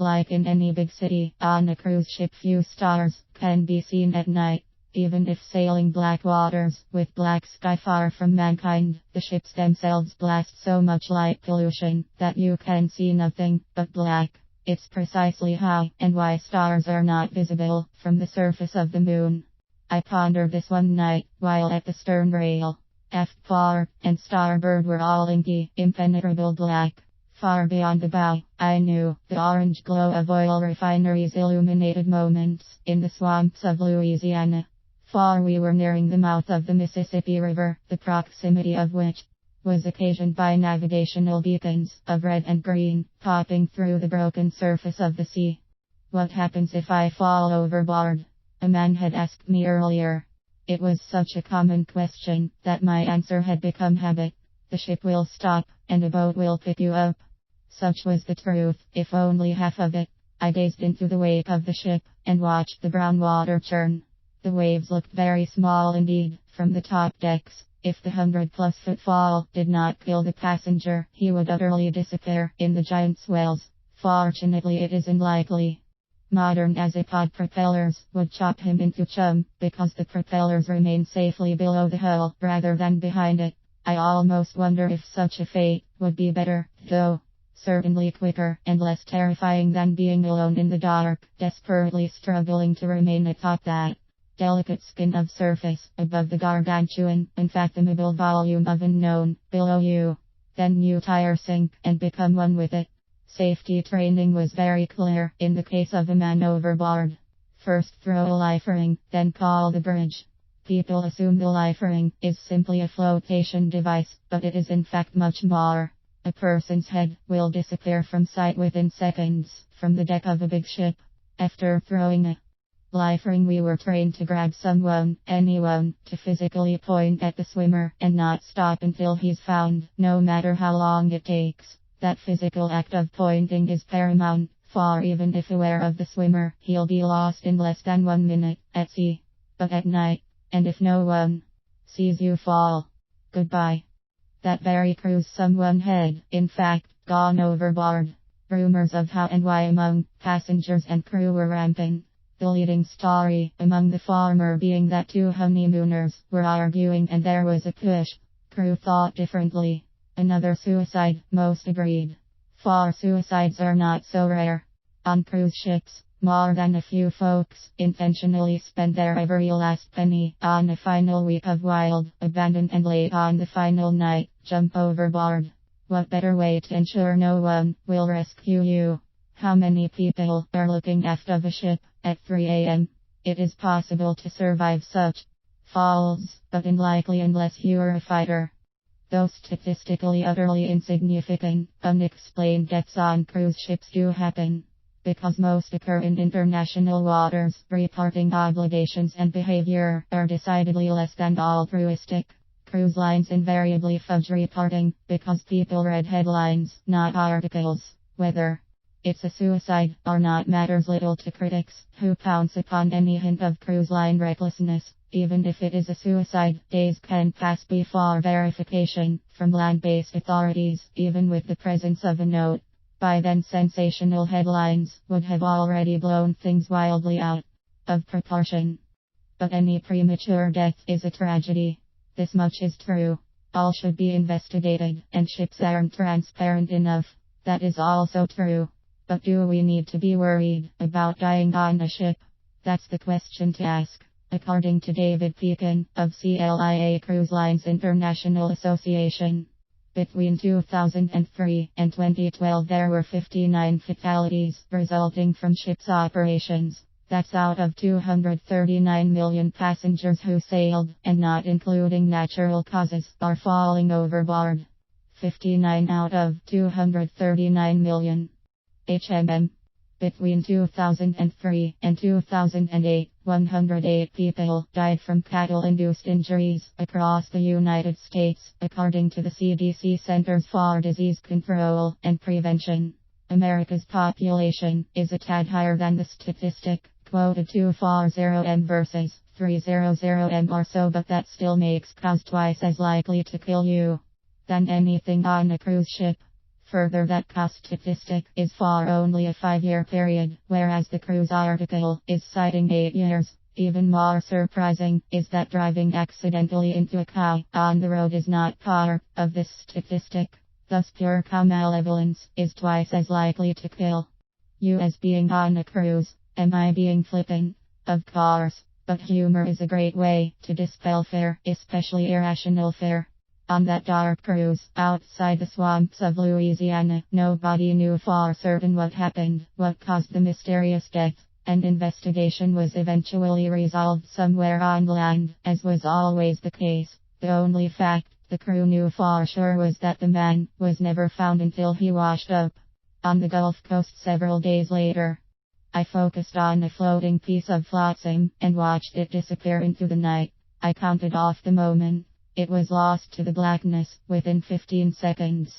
Like in any big city, on a cruise ship few stars can be seen at night. Even if sailing black waters, with black sky far from mankind, the ships themselves blast so much light pollution that you can see nothing but black. It's precisely how and why stars are not visible from the surface of the moon. I pondered this one night, while at the stern rail. Aft port and starboard were all inky, impenetrable black. Far beyond the bow, I knew the orange glow of oil refineries illuminated moments in the swamps of Louisiana. For we were nearing the mouth of the Mississippi River, the proximity of which was occasioned by navigational beacons of red and green, popping through the broken surface of the sea. What happens if I fall overboard? A man had asked me earlier. It was such a common question that my answer had become habit. The ship will stop, and a boat will pick you up. Such was the truth, if only half of it. I gazed into the wake of the ship, and watched the brown water churn. The waves looked very small indeed, from the top decks. If the 100+ foot fall did not kill the passenger, he would utterly disappear in the giant swells. Fortunately it is unlikely. Modern azipod propellers would chop him into chum, because the propellers remain safely below the hull, rather than behind it. I almost wonder if such a fate would be better, though. Certainly quicker and less terrifying than being alone in the dark, desperately struggling to remain atop that delicate skin of surface, above the gargantuan, unfathomable volume of unknown, below you. Then you tire sink, and become one with it. Safety training was very clear, in the case of a man overboard. First throw a life ring, then call the bridge. People assume the life ring is simply a flotation device, but it is in fact much more. A person's head will disappear from sight within seconds, from the deck of a big ship. After throwing a life ring, we were trained to grab someone, anyone, to physically point at the swimmer, and not stop until he's found, no matter how long it takes. That physical act of pointing is paramount, for even if aware of the swimmer, he'll be lost in less than 1 minute, at sea. But at night, and if no one sees you fall, goodbye. That very cruise someone had, in fact, gone overboard. Rumors of how and why among passengers and crew were rampant. The leading story among the former being that 2 honeymooners were arguing and there was a push. Crew thought differently. Another suicide, most agreed. For suicides are not so rare. On cruise ships, more than a few folks intentionally spend their every last penny on a final week of wild abandon, and late on the final night, jump overboard. What better way to ensure no one will rescue you? How many people are looking aft of a ship at 3 a.m.? It is possible to survive such falls, but unlikely unless you are a fighter. Though statistically utterly insignificant, unexplained deaths on cruise ships do happen. Because most occur in international waters, reporting obligations and behavior are decidedly less than altruistic. Cruise lines invariably fudge reporting, because people read headlines, not articles. Whether it's a suicide or not matters little to critics, who pounce upon any hint of cruise line recklessness. Even if it is a suicide, days can pass before verification from land-based authorities, even with the presence of a note. By then sensational headlines would have already blown things wildly out of proportion. But any premature death is a tragedy. This much is true. All should be investigated, and ships aren't transparent enough. That is also true. But do we need to be worried about dying on a ship? That's the question to ask. According to David Pekin, of CLIA Cruise Lines International Association, between 2003 and 2012 there were 59 fatalities resulting from ships' operations. That's out of 239 million passengers who sailed, and not including natural causes or falling overboard. 59 out of 239 million. HMM. Between 2003 and 2008, 108 people died from cattle-induced injuries across the United States, according to the CDC Centers for Disease Control and Prevention. America's population is a tad higher than the statistic quoted 240M versus 300M or so, but that still makes cause twice as likely to kill you than anything on a cruise ship. Further, that cost statistic is for only a 5-year period, whereas the cruise article is citing 8 years. Even more surprising is that driving accidentally into a cow on the road is not part of this statistic. Thus, pure cow malevolence is twice as likely to kill you as being on a cruise. Am I being flippant? Of course, but humor is a great way to dispel fear, especially irrational fear. On that dark cruise, outside the swamps of Louisiana, nobody knew for certain what happened, what caused the mysterious death. An investigation was eventually resolved somewhere on land, as was always the case. The only fact the crew knew for sure was that the man was never found until he washed up on the Gulf Coast several days later. I focused on a floating piece of flotsam and watched it disappear into the night. I counted off the moment it was lost to the blackness within 15 seconds.